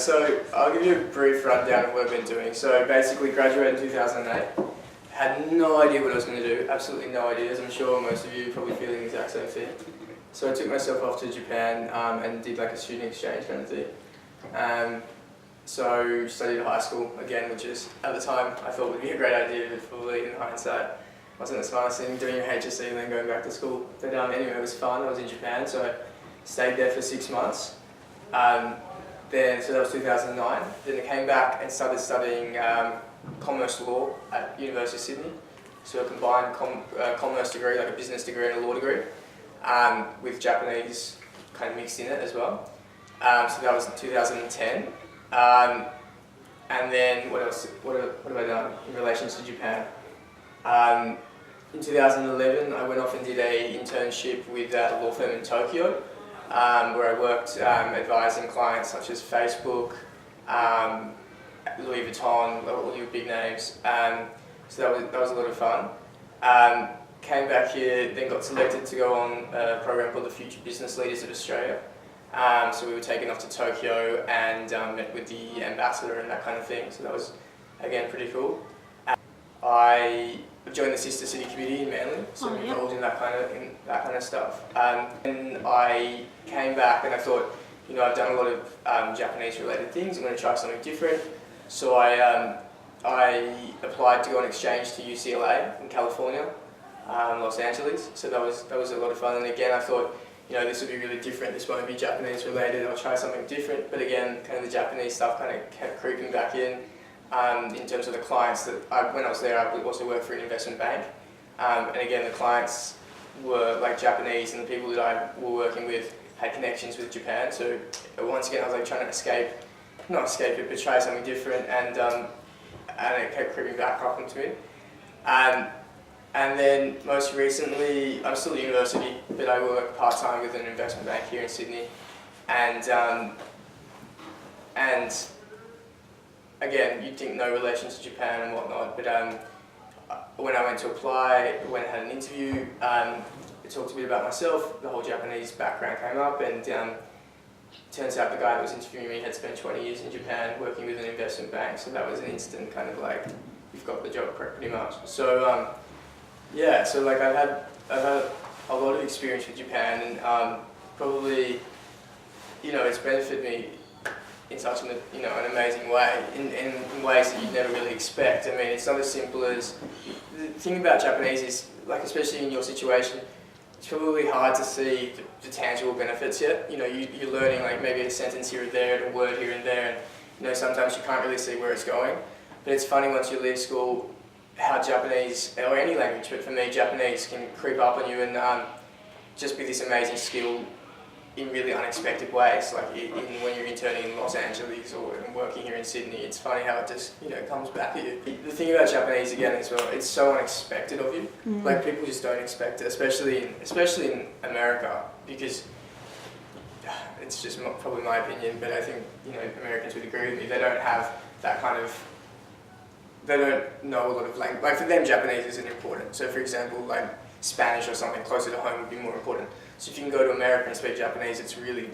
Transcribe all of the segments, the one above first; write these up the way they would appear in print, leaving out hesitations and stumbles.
So I'll give you a brief rundown of what I've been doing. So basically graduated in 2008. Had no idea what I was going to do, absolutely no idea, as I'm sure most of you are probably feeling the exact same thing. So I took myself off to Japan and did like a student exchange kind of thing. So studied at high school again, which is at the time I thought would be a great idea, but probably in hindsight wasn't the smartest thing, doing your HSC and then going back to school. But anyway, it was fun. I was in Japan, so I stayed there for 6 months. So that was 2009. Then I came back and started studying commerce law at University of Sydney. So a combined commerce degree, like a business degree and a law degree, with Japanese kind of mixed in it as well. So that was in 2010. And then what else? What have I done in relation to Japan? In 2011, I went off and did an internship with a law firm in Tokyo, where I worked advising clients such as Facebook, Louis Vuitton, all your big names. So that was a lot of fun. Came back here, then got selected to go on a program called the Future Business Leaders of Australia. So we were taken off to Tokyo and met with the ambassador and that kind of thing. So that was, again, pretty cool. I joined the Sister City Committee in Manly, so involved in that kind of stuff. And I came back and I thought, I've done a lot of Japanese-related things. I'm going to try something different. So I applied to go on exchange to UCLA in California, Los Angeles. So that was a lot of fun. And again, I thought, this would be really different. This won't be Japanese-related. I'll try something different. But again, kind of the Japanese stuff kind of kept creeping back in terms of the clients that when I was there, I also worked for an investment bank. And again, the clients were like Japanese, and the people that I were working with had connections with Japan. So once again, I was like trying to not escape it, but try something different, and it kept creeping back up into me. And then most recently, I'm still at university, but I work part-time with an investment bank here in Sydney. And again, you'd think no relation to Japan and whatnot, but when I went to apply, when I had an interview, I talked a bit about myself. The whole Japanese background came up, and turns out the guy that was interviewing me had spent 20 years in Japan working with an investment bank, so that was an instant kind of like, you've got the job pretty much. So so like I've had a lot of experience with Japan, and probably, it's benefited me in such an amazing way, in ways that you'd never really expect. I mean, it's not as simple as, the thing about Japanese is, like especially in your situation, it's probably hard to see the tangible benefits yet. You're learning like maybe a sentence here or there, and a word here and there, and sometimes you can't really see where it's going. But it's funny once you leave school, how Japanese, or any language, but for me, Japanese can creep up on you and just be this amazing skill in really unexpected ways. Like when you're interning in Los Angeles or working here in Sydney, it's funny how it just comes back at you. The thing about Japanese again as well, it's so unexpected of you. Like people just don't expect it, especially in America, because it's just probably my opinion, but I think Americans would agree with me. They don't have that kind of. They don't know a lot of language. Like for them, Japanese isn't important. So for example, like Spanish or something closer to home would be more important. So if you can go to America and speak Japanese, it's really,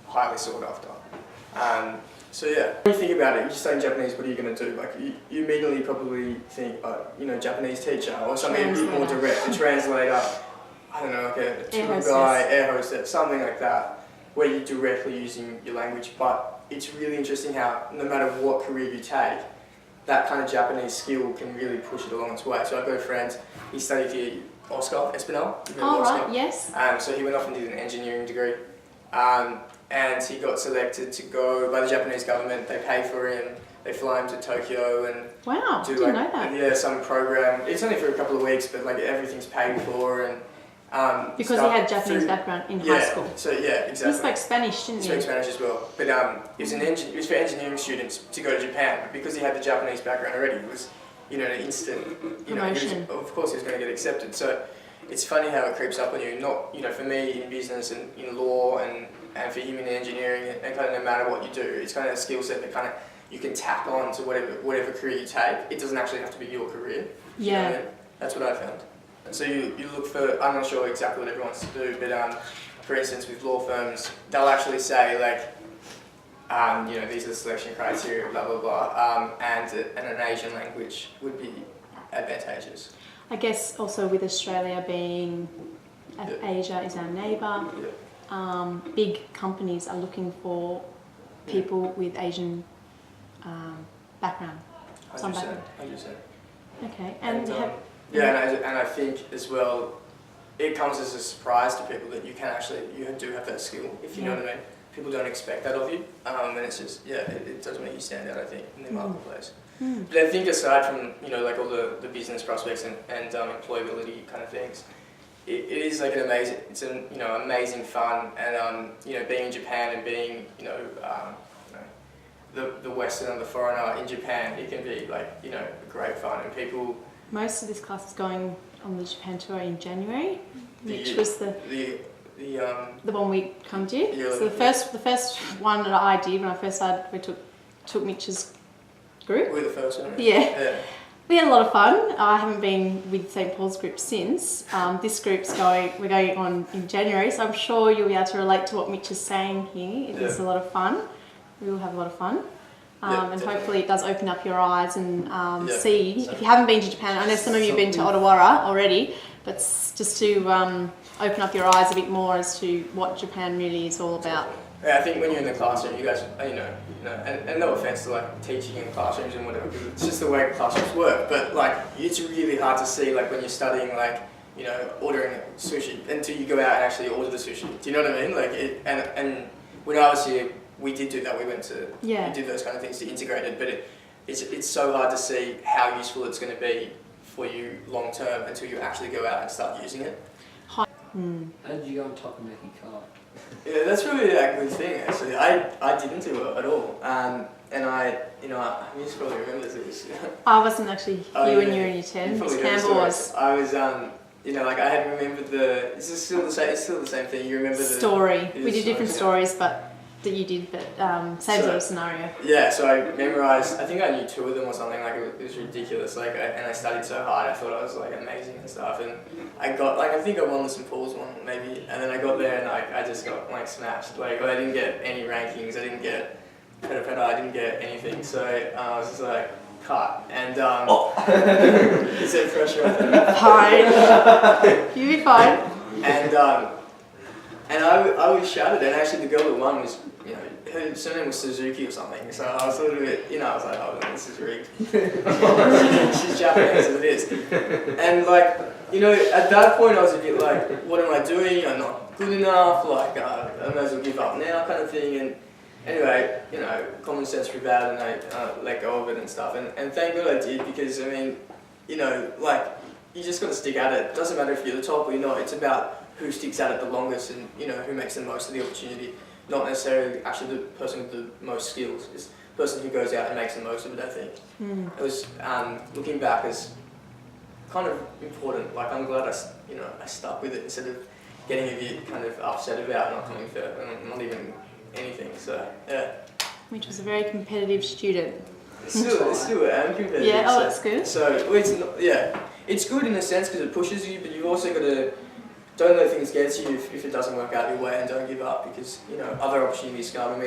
highly sought after. So yeah, when you think about it, you study Japanese, what are you going to do? Like you immediately probably think, Japanese teacher or something a bit more direct, a translator, I don't know, like a tour guide, air hostess, something like that, where you're directly using your language. But it's really interesting how no matter what career you take, that kind of Japanese skill can really push it along its way. So I've got a friend, he studied here, Oscar Espinal. Right, yes. So he went off and did an engineering degree. And he got selected to go by the Japanese government. They pay for him, they fly him to Tokyo and wow, do didn't know that. some program. It's only for a couple of weeks, but like everything's paid for, and because he had Japanese background in high school. So yeah, exactly. He spoke Spanish, didn't he? He spoke Spanish as well. But it was for engineering students to go to Japan. But because he had the Japanese background already, it was an instant promotion. Of course he was going to get accepted. So it's funny how it creeps up on you. Not for me in business and in law and for him in engineering, and kind of no matter what you do, it's kind of a skill set that kind of you can tack on to whatever career you take. It doesn't actually have to be your career. Yeah. You know what I mean? That's what I found. So you look for, I'm not sure exactly what everyone wants to do, but for instance with law firms, they'll actually say like, these are the selection criteria, blah, blah, blah, and an Asian language would be advantageous. I guess also with Australia being, Asia is our neighbour, big companies are looking for people with Asian background. 100%. Okay, and I think as well, it comes as a surprise to people that you do have that skill, if you know what I mean. People don't expect that of you, and it's just, it does make you stand out, I think, in the marketplace. But I think aside from, like all the business prospects and employability kind of things, it is like amazing fun, and being in Japan and being, the Western and the foreigner in Japan, it can be like, great fun, and people... Most of this class is going on the Japan tour in January, which was the one we come to. So the first one that I did when I first started, we took Mitch's group. We were the first one. Yeah. We had a lot of fun. I haven't been with St Paul's group since. This group's we're going on in January, so I'm sure you'll be able to relate to what Mitch is saying here. It is a lot of fun. We will have a lot of fun. And hopefully it does open up your eyes and see, if you haven't been to Japan, I know some of you have been to Ottawara already, but just to open up your eyes a bit more as to what Japan really is all about. Yeah, I think when you're in the classroom, you guys, and no offense to like teaching in classrooms and whatever, because it's just the way classrooms work, but like it's really hard to see like when you're studying like, ordering sushi until you go out and actually order the sushi. Do you know what I mean? Like and when I was here, we did do that. We went to, we did those kind of things to integrate it, but it's so hard to see how useful it's going to be for you long term until you actually go out and start using it. How did you go on Takamaki car? Yeah, that's really a good thing actually. I didn't do it at all, and I you probably remember this. I wasn't actually here when you were in year 10. Miss Campbell was. I was I had remembered it's still the same thing. You remember the story. We did different stories, but that you did, but same sort of scenario. Yeah, so I memorised, I think I knew 2 of them or something, like it was ridiculous, and I studied so hard, I thought I was like amazing and stuff, and I got, I think I won the St Paul's one maybe, and then I got there and I just got smashed, I didn't get any rankings, I didn't get I didn't get anything, so I was just like, cut, and is there pressure on me? Fine. You'll be fine. And I was shattered, and actually the girl that won was, her surname was Suzuki or something, so I was a little bit, I was like, oh, this is rigged. She's Japanese as it is. And at that point I was a bit like, what am I doing? I'm not good enough, I may as well give up now kind of thing. And anyway, common sense prevailed, and I let go of it and stuff. And thank God I did, because, you just got to stick at it. It doesn't matter if you're the top or you're not, it's about who sticks at it the longest and who makes the most of the opportunity, not necessarily actually the person with the most skills. It's the person who goes out and makes the most of it, I think. It was, looking back, as kind of important. I'm glad I stuck with it instead of getting a bit kind of upset about not coming third and not even anything, so yeah. Which was a very competitive student. Still am competitive. Yeah, that's good. So it's good in a sense because it pushes you, but you've also got to don't let things get to you if it doesn't work out your way, and don't give up, because other opportunities come.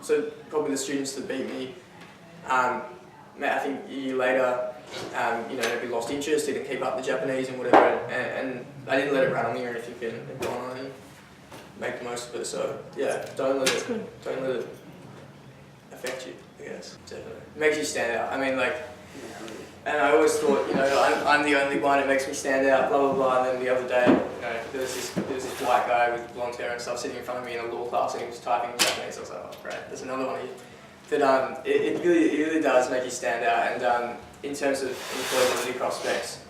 So probably the students that beat me, I think a year later, maybe lost interest, didn't keep up the Japanese and whatever, and I didn't let it run on me or anything, and gone on and make the most of it. So yeah, don't let it affect you, I guess. Definitely. It makes you stand out. And I always thought, I'm the only one, it makes me stand out, blah, blah, blah. And then the other day, there was this white guy with blonde hair and stuff sitting in front of me in a law class, and he was typing in Japanese. I was like, oh, great, there's another one here. But it really does make you stand out. And in terms of employability prospects,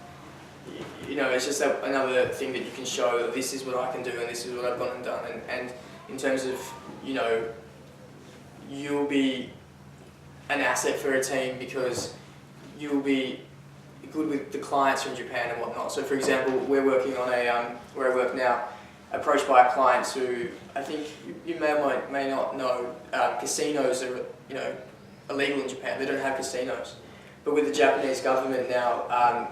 it's just another thing that you can show that this is what I can do and this is what I've gone and done. And in terms of, you'll be an asset for a team because you'll be good with the clients from Japan and whatnot. So for example, we're working on where I work now, approached by a client who, I think you may or may not know, casinos are illegal in Japan. They don't have casinos. But with the Japanese government now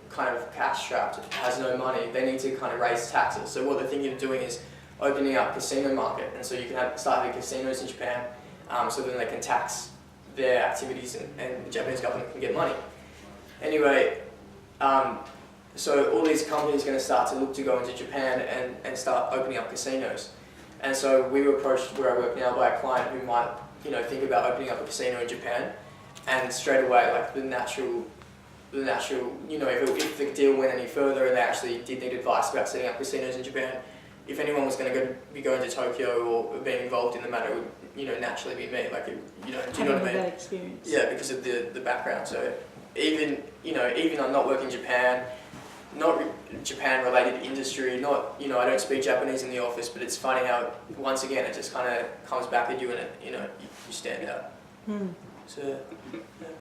kind of cash strapped, has no money, they need to kind of raise taxes. So what they're thinking of doing is opening up casino market, and so you can start having casinos in Japan, so then they can tax their activities and the Japanese government can get money. Anyway, so all these companies are going to start to look to go into Japan and start opening up casinos. And so we were approached where I work now by a client who might, think about opening up a casino in Japan, and straight away, like the natural, if the deal went any further and they actually did need advice about setting up casinos in Japan, if anyone was going to be going to Tokyo or being involved in the matter, it would, naturally be me. Like, do you know what I mean? That experience. Yeah, because of the background. So even I'm not working in Japan, not Japan related industry, not, I don't speak Japanese in the office, but it's funny how once again it just kind of comes back at you and you stand out. So. Yeah.